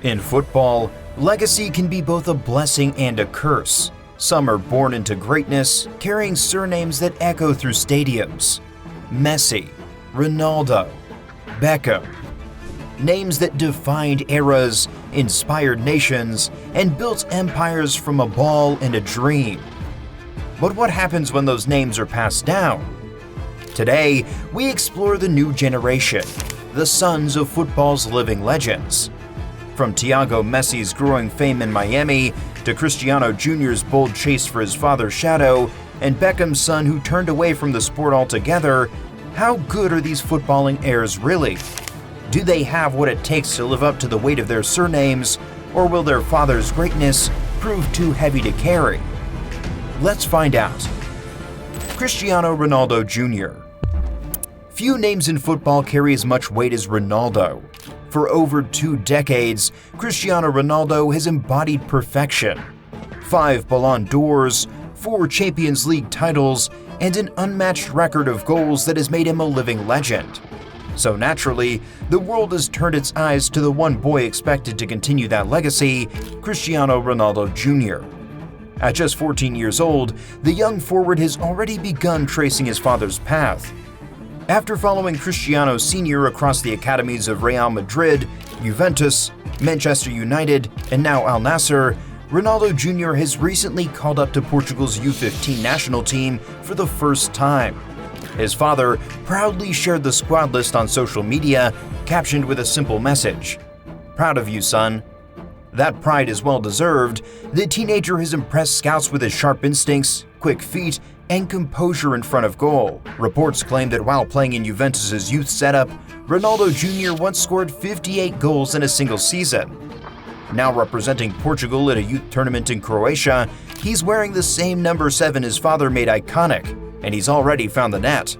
In football, legacy can be both a blessing and a curse. Some are born into greatness, carrying surnames that echo through stadiums. Messi, Ronaldo, Beckham. Names that defined eras, inspired nations, and built empires from a ball and a dream. But what happens when those names are passed down? Today, we explore the new generation, the sons of football's living legends. From Thiago Messi's growing fame in Miami to Cristiano Jr.'s bold chase for his father's shadow, and Beckham's son who turned away from the sport altogether, how good are these footballing heirs really? Do they have what it takes to live up to the weight of their surnames, or will their father's greatness prove too heavy to carry? Let's find out. Cristiano Ronaldo Jr. Few names in football carry as much weight as Ronaldo. For over 2 decades, Cristiano Ronaldo has embodied perfection. 5 Ballon d'Ors, 4 Champions League titles, and an unmatched record of goals that has made him a living legend. So naturally, the world has turned its eyes to the one boy expected to continue that legacy, Cristiano Ronaldo Jr. At just 14 years old, the young forward has already begun tracing his father's path. After following Cristiano Sr. across the academies of Real Madrid, Juventus, Manchester United, and now Al Nassr, Ronaldo Jr. has recently called up to Portugal's U15 national team for the first time. His father proudly shared the squad list on social media, captioned with a simple message: "Proud of you, son." That pride is well deserved. The teenager has impressed scouts with his sharp instincts, quick feet, and composure in front of goal. Reports claim that while playing in Juventus's youth setup, Ronaldo Jr. once scored 58 goals in a single season. Now representing Portugal at a youth tournament in Croatia, he's wearing the same number 7 his father made iconic, and he's already found the net.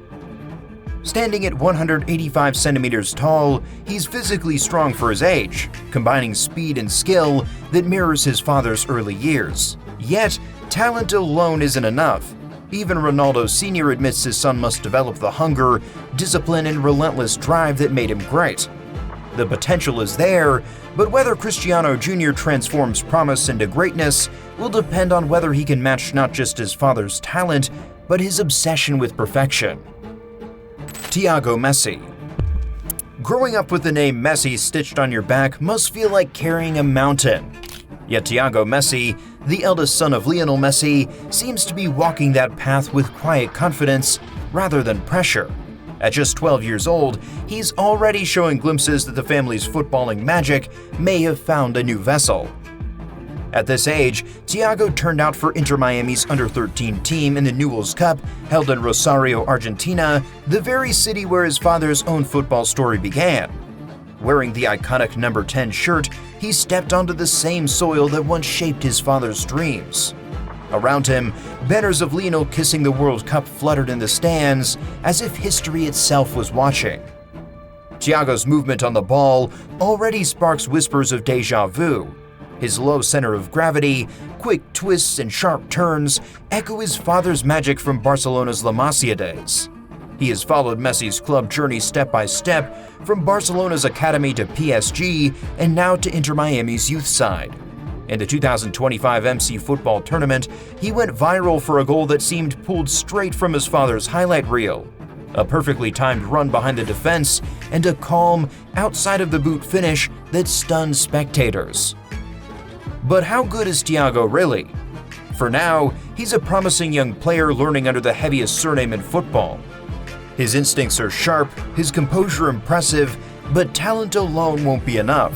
Standing at 185 centimeters tall, he's physically strong for his age, combining speed and skill that mirrors his father's early years. Yet, talent alone isn't enough. Even Ronaldo Sr. admits his son must develop the hunger, discipline, and relentless drive that made him great. The potential is there, but whether Cristiano Jr. transforms promise into greatness will depend on whether he can match not just his father's talent, but his obsession with perfection. Thiago Messi. Growing up with the name Messi stitched on your back must feel like carrying a mountain. Yet Thiago Messi, the eldest son of Lionel Messi, seems to be walking that path with quiet confidence rather than pressure. At just 12 years old, he's already showing glimpses that the family's footballing magic may have found a new vessel. At this age, Thiago turned out for Inter Miami's under-13 team in the Newell's Cup, held in Rosario, Argentina, the very city where his father's own football story began. Wearing the iconic number 10 shirt, he stepped onto the same soil that once shaped his father's dreams. Around him, banners of Lionel kissing the World Cup fluttered in the stands, as if history itself was watching. Thiago's movement on the ball already sparks whispers of déjà vu. His low center of gravity, quick twists, and sharp turns echo his father's magic from Barcelona's La Masia days. He has followed Messi's club journey step by step, from Barcelona's academy to PSG, and now to Inter Miami's youth side. In the 2025 MC football tournament, he went viral for a goal that seemed pulled straight from his father's highlight reel. A perfectly timed run behind the defense, and a calm, outside-of-the-boot finish that stunned spectators. But how good is Thiago really? For now, he's a promising young player learning under the heaviest surname in football. His instincts are sharp, his composure impressive, but talent alone won't be enough.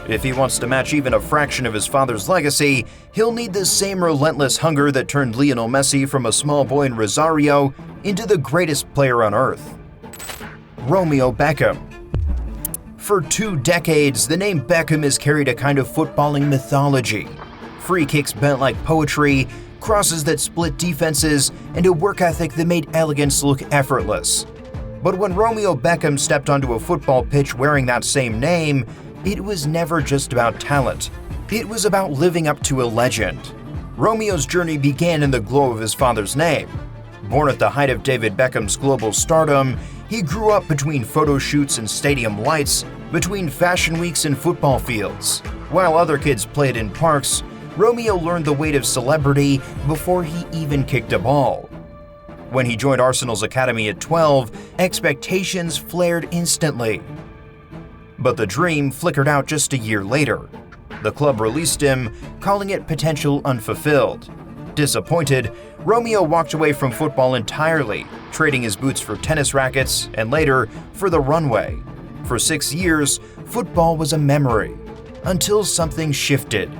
If he wants to match even a fraction of his father's legacy, he'll need the same relentless hunger that turned Lionel Messi from a small boy in Rosario into the greatest player on earth. Romeo Beckham. For 2 decades, the name Beckham has carried a kind of footballing mythology. Free kicks bent like poetry, crosses that split defenses, and a work ethic that made elegance look effortless. But when Romeo Beckham stepped onto a football pitch wearing that same name, it was never just about talent. It was about living up to a legend. Romeo's journey began in the glow of his father's name. Born at the height of David Beckham's global stardom, he grew up between photo shoots and stadium lights, between fashion weeks and football fields. While other kids played in parks, Romeo learned the weight of celebrity before he even kicked a ball. When he joined Arsenal's academy at 12, expectations flared instantly. But the dream flickered out just a year later. The club released him, calling it potential unfulfilled. Disappointed, Romeo walked away from football entirely, trading his boots for tennis rackets and later for the runway. For 6 years, football was a memory, until something shifted.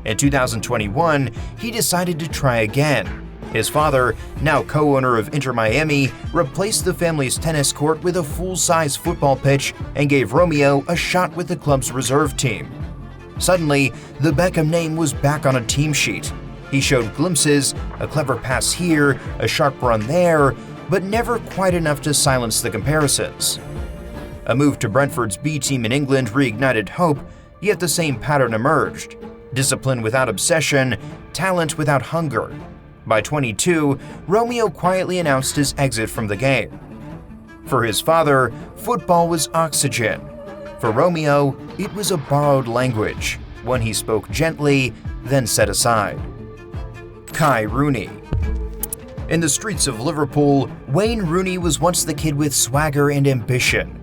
In 2021, he decided to try again. His father, now co-owner of Inter Miami, replaced the family's tennis court with a full-size football pitch and gave Romeo a shot with the club's reserve team. Suddenly, the Beckham name was back on a team sheet. He showed glimpses, a clever pass here, a sharp run there, but never quite enough to silence the comparisons. A move to Brentford's B team in England reignited hope, yet the same pattern emerged. Discipline without obsession, talent without hunger. By 22, Romeo quietly announced his exit from the game. For his father, football was oxygen. For Romeo, it was a borrowed language, one he spoke gently, then set aside. Kai Rooney. In the streets of Liverpool, Wayne Rooney was once the kid with swagger and ambition.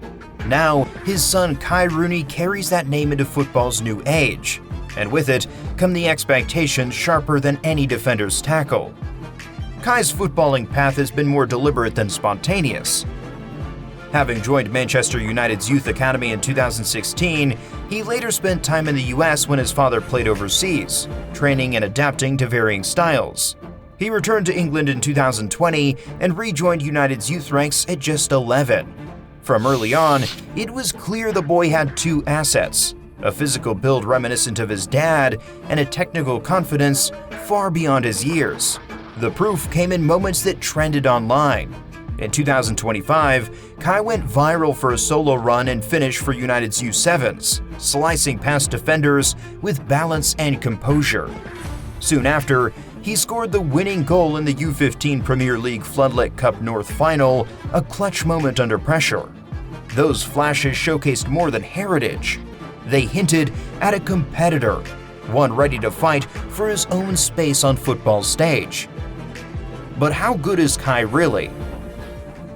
Now, his son Kai Rooney carries that name into football's new age, and with it come the expectations sharper than any defender's tackle. Kai's footballing path has been more deliberate than spontaneous. Having joined Manchester United's youth academy in 2016, he later spent time in the US when his father played overseas, training and adapting to varying styles. He returned to England in 2020 and rejoined United's youth ranks at just 11. From early on, it was clear the boy had two assets: a physical build reminiscent of his dad and a technical confidence far beyond his years. The proof came in moments that trended online. In 2025, Kai went viral for a solo run and finish for United's U7s, slicing past defenders with balance and composure. Soon after, he scored the winning goal in the U15 Premier League Floodlit Cup North Final, a clutch moment under pressure. Those flashes showcased more than heritage. They hinted at a competitor, one ready to fight for his own space on football's stage. But how good is Kai really?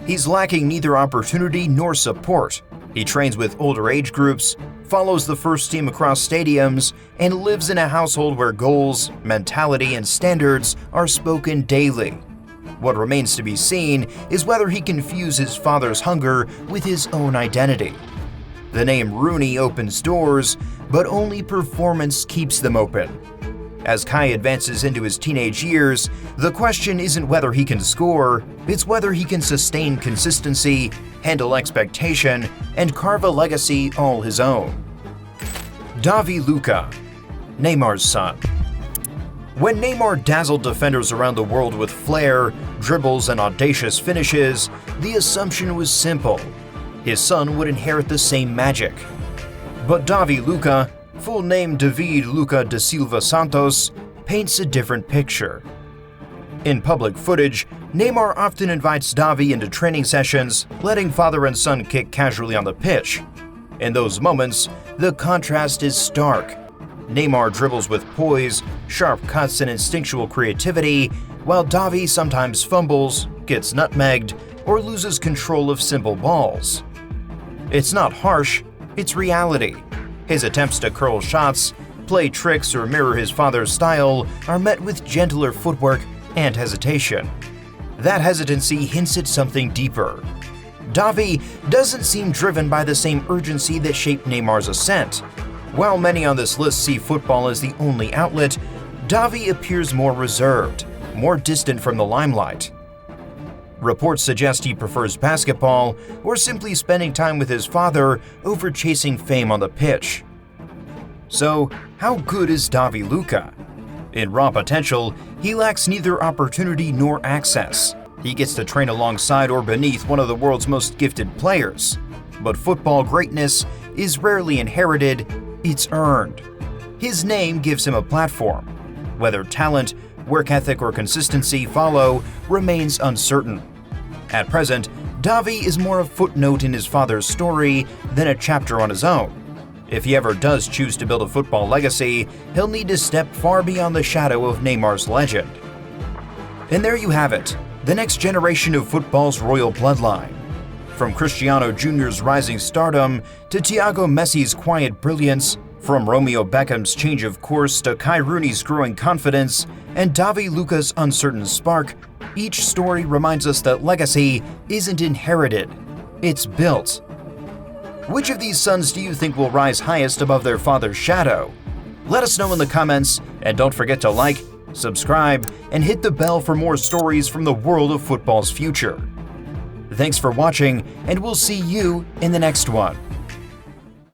He's lacking neither opportunity nor support. He trains with older age groups, follows the first team across stadiums, and lives in a household where goals, mentality, and standards are spoken daily. What remains to be seen is whether he can fuse his father's hunger with his own identity. The name Rooney opens doors, but only performance keeps them open. As Kai advances into his teenage years, the question isn't whether he can score, it's whether he can sustain consistency, handle expectation, and carve a legacy all his own. Davi Lucca, Neymar's son. When Neymar dazzled defenders around the world with flair, dribbles, and audacious finishes, the assumption was simple: his son would inherit the same magic. But Davi Lucca, full name David Lucca da Silva Santos, paints a different picture. In public footage, Neymar often invites Davi into training sessions, letting father and son kick casually on the pitch. In those moments, the contrast is stark. Neymar dribbles with poise, sharp cuts, and instinctual creativity, while Davi sometimes fumbles, gets nutmegged, or loses control of simple balls. It's not harsh, it's reality. His attempts to curl shots, play tricks, or mirror his father's style are met with gentler footwork and hesitation. That hesitancy hints at something deeper. Davi doesn't seem driven by the same urgency that shaped Neymar's ascent. While many on this list see football as the only outlet, Davi appears more reserved, more distant from the limelight. Reports suggest he prefers basketball or simply spending time with his father over chasing fame on the pitch. So, how good is Davi Lucca? In raw potential, he lacks neither opportunity nor access. He gets to train alongside or beneath one of the world's most gifted players. But football greatness is rarely inherited, it's earned. His name gives him a platform. Whether talent, work ethic, or consistency follow remains uncertain. At present, Davi is more a footnote in his father's story than a chapter on his own. If he ever does choose to build a football legacy, he'll need to step far beyond the shadow of Neymar's legend. And there you have it, the next generation of football's royal bloodline. From Cristiano Jr.'s rising stardom to Thiago Messi's quiet brilliance, from Romeo Beckham's change of course to Kai Rooney's growing confidence, and Davi Lucca's uncertain spark, each story reminds us that legacy isn't inherited, it's built. Which of these sons do you think will rise highest above their father's shadow? Let us know in the comments, and don't forget to like, subscribe, and hit the bell for more stories from the world of football's future. Thanks for watching, and we'll see you in the next one.